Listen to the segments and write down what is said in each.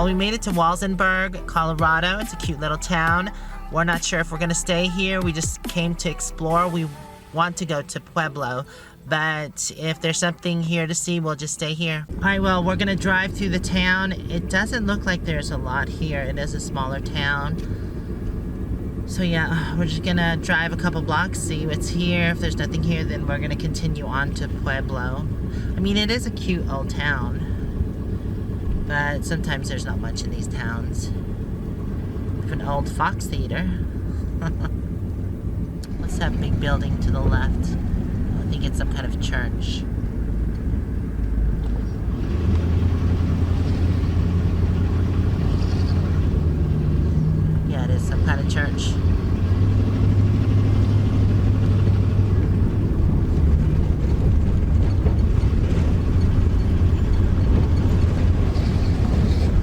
we made it to Walsenburg, Colorado. It's a cute little town. We're not sure if we're gonna stay here. We just came to explore. We want to go to Pueblo, but if there's something here to see, we'll just stay here. All right, well, we're gonna drive through the town. It doesn't look like there's a lot here. It is a smaller town. So yeah, we're just gonna drive a couple blocks, see what's here. If there's nothing here, then we're gonna continue on to Pueblo. I mean, it is a cute old town, but sometimes there's not much in these towns. We have an old Fox Theater. What's that big building to the left? I think it's some kind of church. Yeah, it is some kind of church.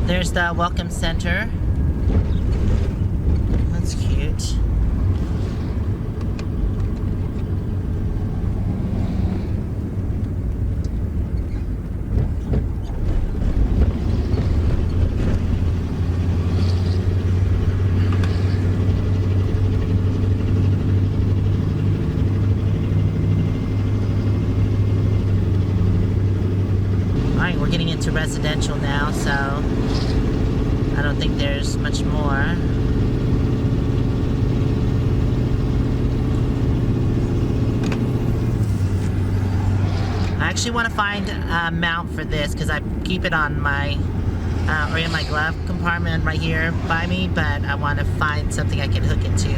There's the Welcome Center. That's cute. Alright, we're getting into residential now, so I don't think there's much more. I actually want to find a mount for this because I keep it on my, or in my glove compartment right here by me, but I want to find something I can hook it to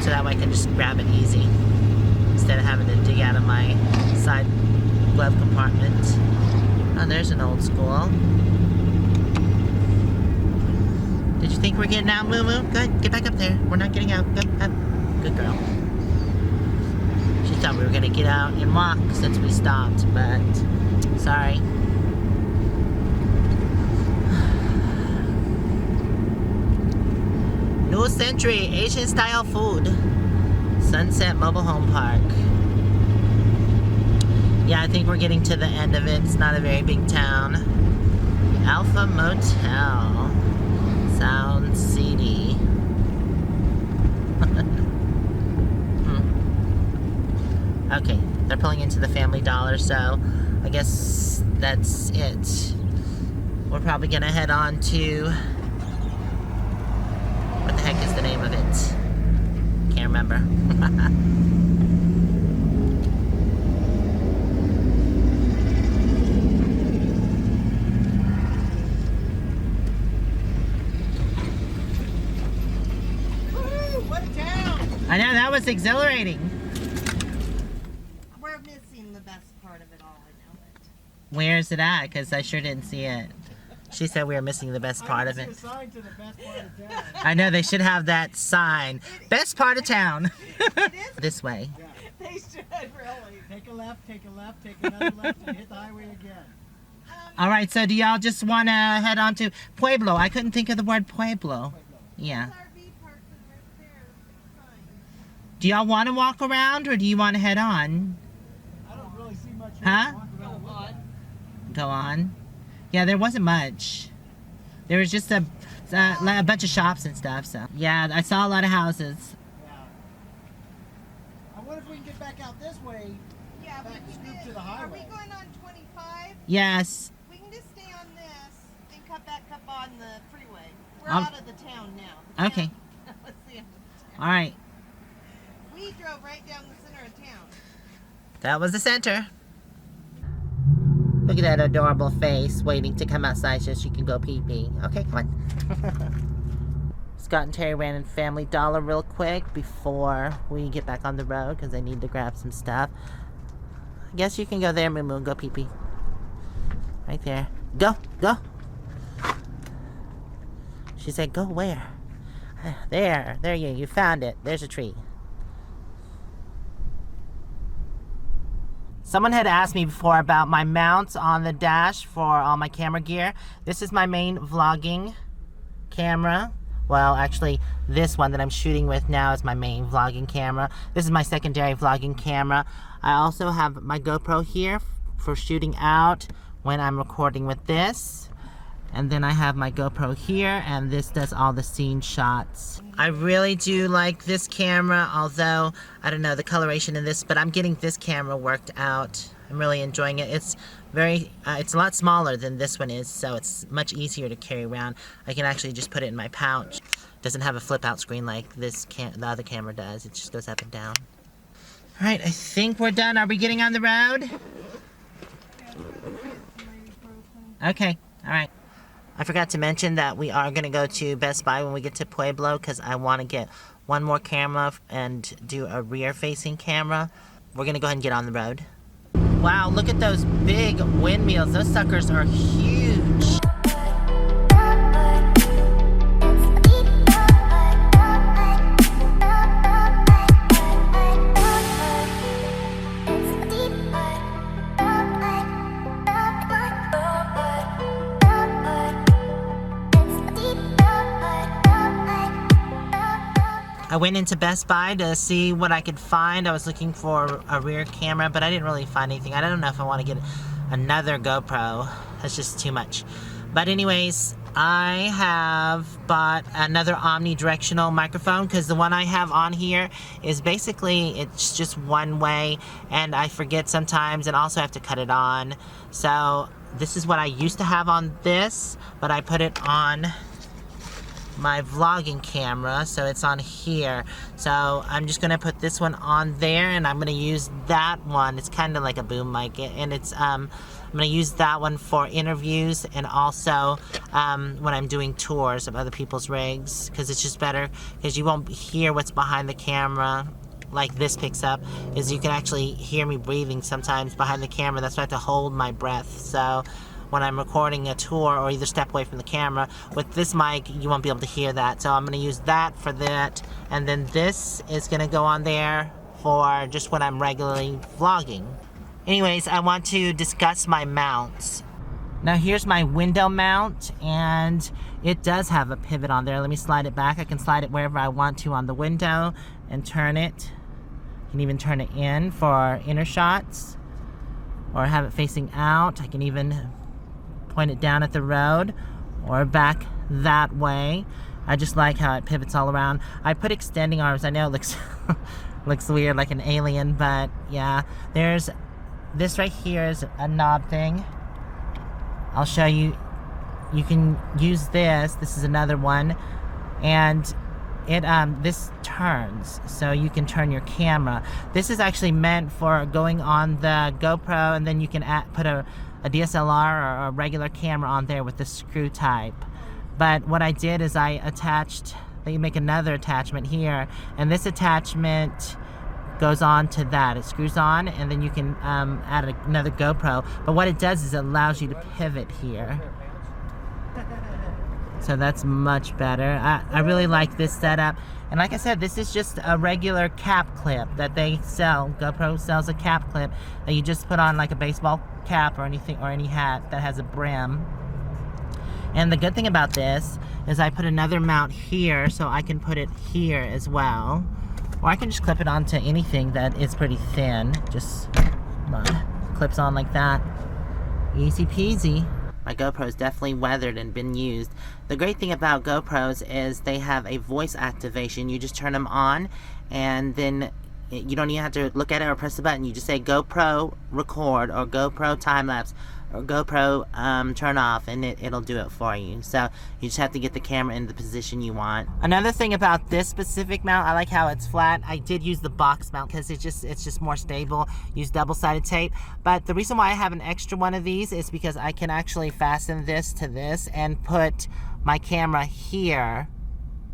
so that way I can just grab it easy instead of having to dig out of my side glove compartment. Oh, there's an old school. Did you think we're getting out, Moo-moo? Good, get back up there. We're not getting out. Good, up. Good girl. She thought we were gonna get out and walk since we stopped, but sorry. New Century Asian style food. Sunset Mobile Home Park. Yeah, I think we're getting to the end of it. It's not a very big town. Alpha Motel. Sound CD. Okay, they're pulling into the Family Dollar, so I guess that's it. We're probably gonna head on to, what the heck is the name of it? Can't remember. I know, that was exhilarating. We're missing the best part of it all, I know it. Where is it at? Because I sure didn't see it. She said we were missing the best part of it. A sign to the best part of town. I know, they should have that sign. Best part of town. It is. This way. Yeah. They should, really. Take a left, take another left, and hit the highway again. Alright, so do y'all just want to head on to Pueblo? I couldn't think of the word Pueblo. Yeah. Do y'all want to walk around or do you want to head on? I don't really see much. Huh? Go on. Yeah, there wasn't much. There was just a bunch of shops and stuff, so. Yeah, I saw a lot of houses. Yeah. I wonder if we can get back out this way. Yeah, Back we scoop can. to the Are we highway. going on 25? Yes. We can just stay on this and cut back up on the freeway. We're Um, out of the town now. Okay. Let's see end of the town. Alright. We drove right down the center of town. That was the center. Look at that adorable face waiting to come outside so she can go pee-pee. Okay, come on. Scott and Terry ran in Family Dollar real quick before we get back on the road because they need to grab some stuff. I guess you can go there, Moo-moo, and go pee-pee. Right there. Go, go. She said, go where? There you found it. There's a tree. Someone had asked me before about my mounts on the dash for all my camera gear. This is my main vlogging camera. Well, actually, this one that I'm shooting with now is my main vlogging camera. This is my secondary vlogging camera. I also have my GoPro here for shooting out when I'm recording with this. And then I have my GoPro here, and this does all the scene shots. I really do like this camera, although, I don't know, the coloration in this, but I'm getting this camera worked out. I'm really enjoying it. It's it's a lot smaller than this one is, so it's much easier to carry around. I can actually just put it in my pouch. It doesn't have a flip out screen like the other camera does. It just goes up and down. All right, I think we're done. Are we getting on the road? Okay, all right. I forgot to mention that we are going to go to Best Buy when we get to Pueblo because I want to get one more camera and do a rear-facing camera. We're going to go ahead and get on the road. Wow, look at those big windmills. Those suckers are huge. I went into Best Buy to see what I could find. I was looking for a rear camera, but I didn't really find anything. I don't know if I want to get another GoPro. That's just too much. But anyways, I have bought another omnidirectional microphone because the one I have on here is basically, it's just one way, and I forget sometimes, and also have to cut it on. So this is what I used to have on this, but I put it on my vlogging camera, so it's on here. So I'm just gonna put this one on there, and I'm gonna use that one. It's kind of like a boom mic, and it's I'm gonna use that one for interviews, and also when I'm doing tours of other people's rigs, because it's just better because you won't hear what's behind the camera like this picks up. Is you can actually hear me breathing sometimes behind the camera. That's why I have to hold my breath. So when I'm recording a tour or either step away from the camera, with this mic you won't be able to hear that. So I'm going to use that for that, and then this is going to go on there for just when I'm regularly vlogging. Anyways, I want to discuss my mounts. Now here's my window mount, and it does have a pivot on there. Let me slide it back. I can slide it wherever I want to on the window and turn it. I can even turn it in for inner shots or have it facing out. I can even point it down at the road or back that way. I just like how it pivots all around. I put extending arms. I know it looks looks weird like an alien, but yeah. There's this right here is a knob thing. I'll show you. You can use this. This is another one, and it this turns, so you can turn your camera. This is actually meant for going on the GoPro, and then you can put a DSLR or a regular camera on there with the screw type. But what I did is I attached, you make another attachment here, and this attachment goes on to that. It screws on, and then you can add another GoPro. But what it does is it allows you to pivot here. So that's much better. I really like this setup. And like I said, this is just a regular cap clip that they sell. GoPro sells a cap clip that you just put on like a baseball cap or anything, or any hat that has a brim. And the good thing about this is I put another mount here, so I can put it here as well. Or I can just clip it onto anything that is pretty thin. Just clips on like that. Easy peasy. My GoPro is definitely weathered and been used. The great thing about GoPros is they have a voice activation. You just turn them on, and then you don't even have to look at it or press the button. You just say GoPro record, or GoPro time lapse, or GoPro turn off, and it'll do it for you. So you just have to get the camera in the position you want. Another thing about this specific mount, I like how it's flat. I did use the box mount because it's just more stable. Use double-sided tape. But the reason why I have an extra one of these is because I can actually fasten this to this and put my camera here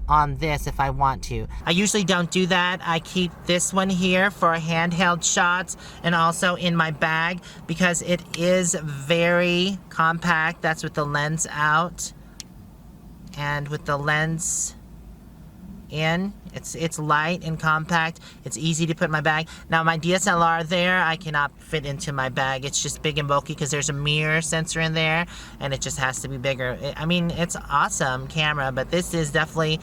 on this if I want to. I usually don't do that. I keep this one here for handheld shots and also in my bag because it is very compact. That's with the lens out, and with the lens in, it's light and compact. It's easy to put in my bag. Now my DSLR there, I cannot fit into my bag. It's just big and bulky because there's a mirror sensor in there, and it just has to be bigger. I mean, it's awesome camera, but this is definitely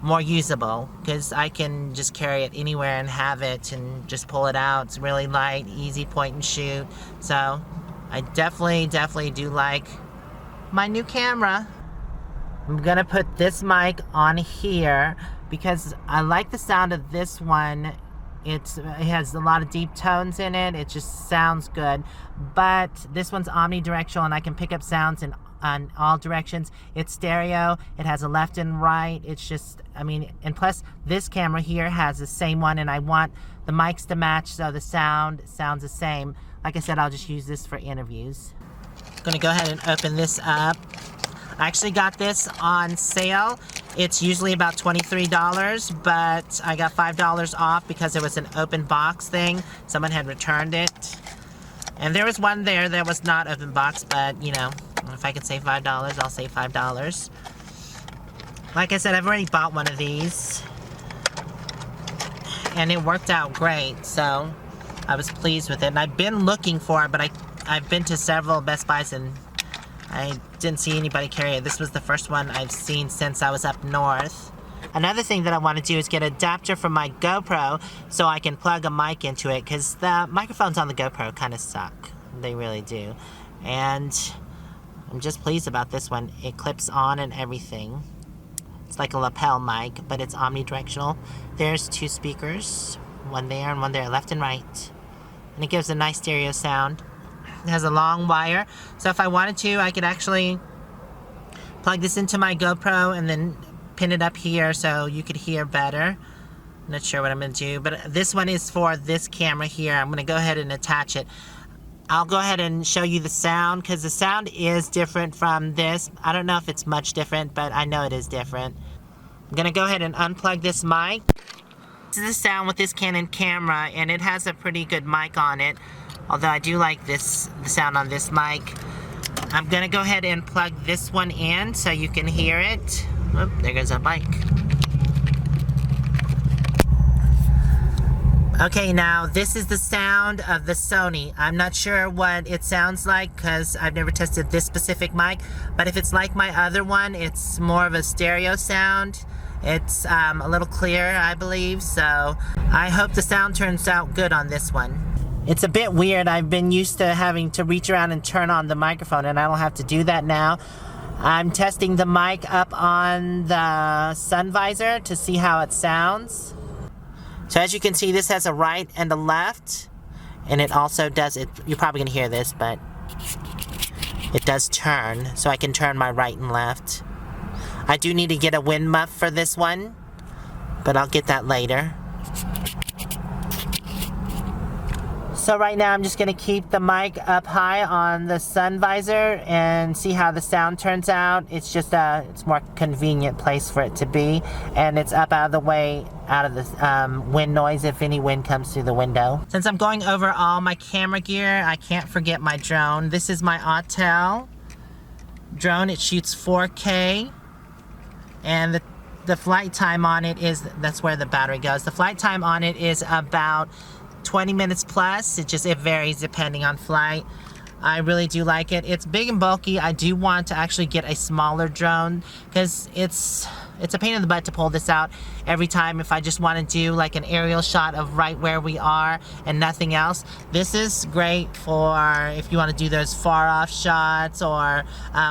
more usable because I can just carry it anywhere and have it and just pull it out. It's really light, easy point and shoot. So I definitely do like my new camera. I'm gonna put this mic on here because I like the sound of this one. It has a lot of deep tones in it. It just sounds good. But this one's omnidirectional and I can pick up sounds on all directions. It's stereo. It has a left and right. It's just, I mean, and plus this camera here has the same one and I want the mics to match so the sound sounds the same. Like I said, I'll just use this for interviews. I'm gonna go ahead and open this up. I actually got this on sale. It's usually about $23, but I got $5 off because it was an open box thing. Someone had returned it. And there was one there that was not open box, but you know, if I can save $5, I'll save $5. Like I said, I've already bought one of these. And it worked out great, so I was pleased with it. And I've been looking for it, but I've been to several Best Buys and I didn't see anybody carry it. This was the first one I've seen since I was up north. Another thing that I want to do is get an adapter from my GoPro so I can plug a mic into it, because the microphones on the GoPro kind of suck. They really do. And I'm just pleased about this one. It clips on and everything. It's like a lapel mic, but it's omnidirectional. There's two speakers, one there and one there, left and right. And it gives a nice stereo sound. It has a long wire, so if I wanted to, I could actually plug this into my GoPro and then pin it up here so you could hear better. I'm not sure what I'm going to do, but this one is for this camera here. I'm going to go ahead and attach it. I'll go ahead and show you the sound, because the sound is different from this. I don't know if it's much different, but I know it is different. I'm going to go ahead and unplug this mic. This is the sound with this Canon camera, and it has a pretty good mic on it. Although I do like the sound on this mic. I'm gonna go ahead and plug this one in so you can hear it. Oop, there goes a mic. Okay, now this is the sound of the Sony. I'm not sure what it sounds like because I've never tested this specific mic, but if it's like my other one, it's more of a stereo sound. It's a little clearer, I believe, so I hope the sound turns out good on this one. It's a bit weird. I've been used to having to reach around and turn on the microphone, and I don't have to do that now. I'm testing the mic up on the sun visor to see how it sounds. So as you can see, this has a right and a left, and it also does it. You're probably gonna hear this, but it does turn, so I can turn my right and left. I do need to get a wind muff for this one, but I'll get that later. So right now I'm just going to keep the mic up high on the sun visor and see how the sound turns out. It's just it's more convenient place for it to be, and it's up out of the way, out of the wind noise if any wind comes through the window. Since I'm going over all my camera gear, I can't forget my drone. This is my Autel drone. It shoots 4K, and the flight time on it is, that's where the battery goes. The flight time on it is about 20 minutes plus. It varies depending on flight. I really do like it. It's big and bulky. I do want to actually get a smaller drone because it's a pain in the butt to pull this out every time if I just want to do like an aerial shot of right where we are and nothing else. This is great for if you want to do those far off shots or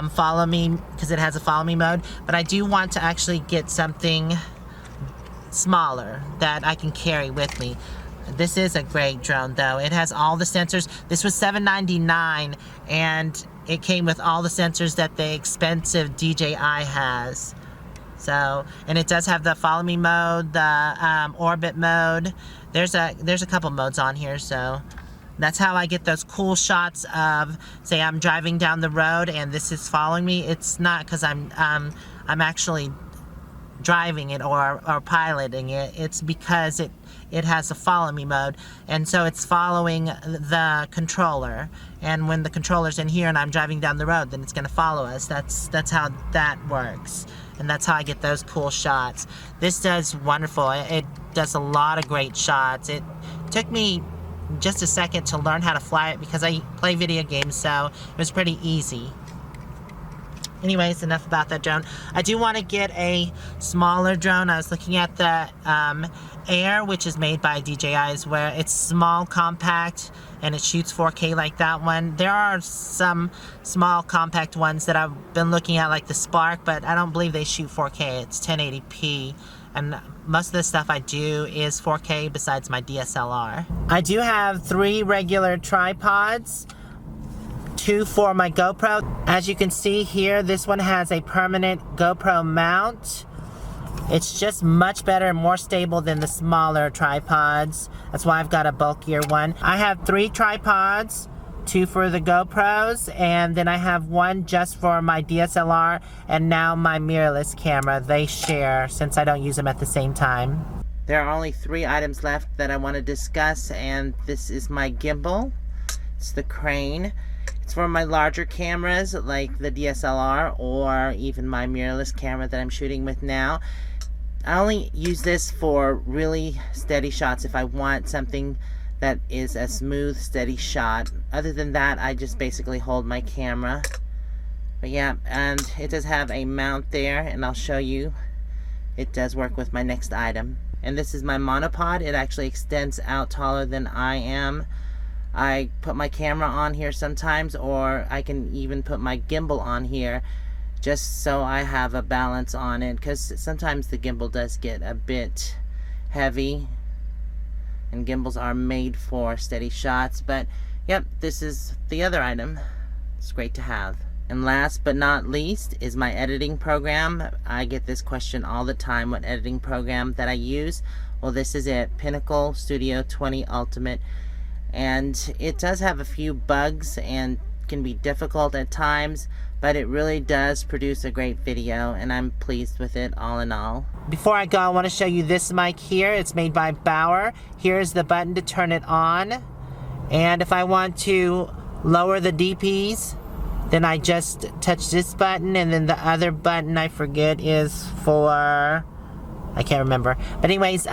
follow me, because it has a follow me mode. But I do want to actually get something smaller that I can carry with me. This is a great drone though. It has all the sensors. This was $7.99 and it came with all the sensors that the expensive DJI has. So, and it does have the follow me mode, the orbit mode. There's a couple modes on here, so that's how I get those cool shots of, say I'm driving down the road and this is following me. It's not because I'm actually driving it or piloting it. It's because it has a follow me mode, and so it's following the controller, and when the controller's in here and I'm driving down the road, then it's going to follow us. That's how that works, and that's how I get those cool shots. This does wonderful. It does a lot of great shots. It took me just a second to learn how to fly it because I play video games, so it was pretty easy. Anyways, enough about that drone. I do want to get a smaller drone. I was looking at the Air, which is made by DJI, where it's small, compact, and it shoots 4K like that one. There are some small, compact ones that I've been looking at, like the Spark, but I don't believe they shoot 4K. It's 1080p. And most of the stuff I do is 4K besides my DSLR. I do have 3 regular tripods. 2 for my GoPro. As you can see here, this one has a permanent GoPro mount. It's just much better and more stable than the smaller tripods. That's why I've got a bulkier one. I have 3 tripods, 2 for the GoPros, and then I have 1 just for my DSLR and now my mirrorless camera. They share since I don't use them at the same time. There are only 3 items left that I want to discuss, and this is my gimbal. It's the crane. It's for my larger cameras like the DSLR or even my mirrorless camera that I'm shooting with now. I only use this for really steady shots if I want something that is a smooth, steady shot. Other than that, I just basically hold my camera. But yeah, and it does have a mount there, and I'll show you. It does work with my next item. And this is my monopod. It actually extends out taller than I am. I put my camera on here sometimes, or I can even put my gimbal on here just so I have a balance on it, because sometimes the gimbal does get a bit heavy, and gimbals are made for steady shots. But yep, this is the other item. It's great to have. And last but not least is my editing program. I get this question all the time, what editing program that I use. Well, this is it, Pinnacle Studio 20 Ultimate. And it does have a few bugs and can be difficult at times, but it really does produce a great video, and I'm pleased with it all in all. Before I go, I want to show you this mic here. It's made by Bauer. Here's the button to turn it on, and if I want to lower the DPs, then I just touch this button, and then the other button I forget is for, I can't remember. But anyways,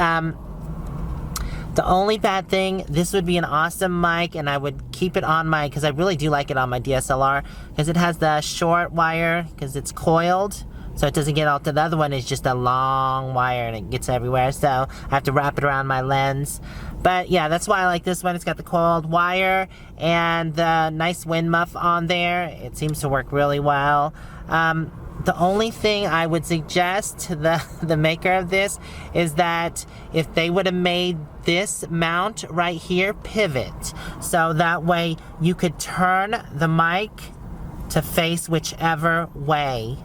the only bad thing, this would be an awesome mic, and I would keep it on my, because I really do like it on my DSLR, because it has the short wire, because it's coiled, so it doesn't get all to the other one. Is just a long wire, and it gets everywhere, so I have to wrap it around my lens. But yeah, that's why I like this one. It's got the coiled wire and the nice wind muff on there. It seems to work really well. The only thing I would suggest to the maker of this is that if they would have made this mount right here pivot, so that way you could turn the mic to face whichever way.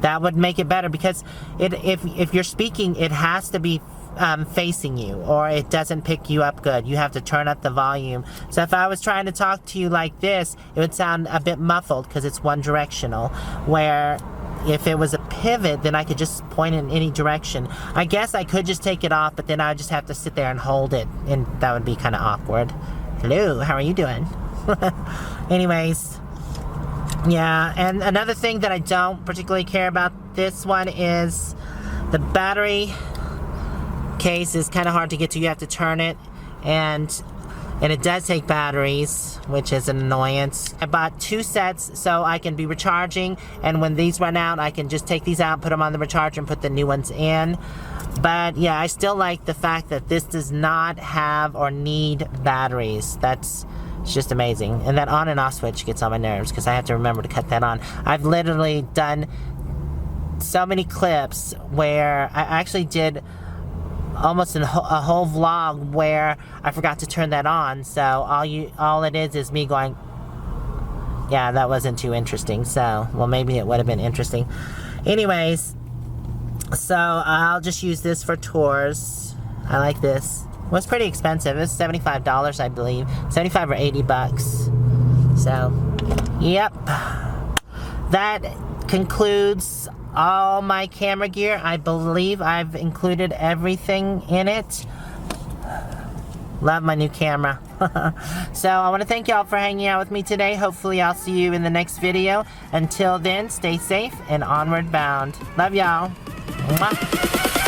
That would make it better, because if you're speaking, it has to be facing you, or it doesn't pick you up good. You have to turn up the volume. So if I was trying to talk to you like this, it would sound a bit muffled because it's one directional, where if it was a pivot, then I could just point in any direction. I guess I could just take it off, but then I would just have to sit there and hold it, and that would be kind of awkward. Hello, how are you doing? Anyways, yeah, and another thing that I don't particularly care about this one is the battery case is kind of hard to get to. You have to turn it, and it does take batteries, which is an annoyance. I bought 2 sets so I can be recharging, and when these run out, I can just take these out, put them on the recharger, and put the new ones in. But yeah, I still like the fact that this does not have or need batteries. It's just amazing. And that on and off switch gets on my nerves, because I have to remember to cut that on. I've literally done so many clips where I actually did almost a whole vlog where I forgot to turn that on. So all it is me going, yeah, that wasn't too interesting. So, well, maybe it would have been interesting. Anyways, so I'll just use this for tours. I like this. It was pretty expensive. It was $75, I believe. 75 or 80 bucks. So, yep. That concludes all my camera gear. I believe I've included everything in it. Love my new camera. So I want to thank y'all for hanging out with me today. Hopefully I'll see you in the next video. Until then, stay safe and onward bound. Love y'all. Mwah.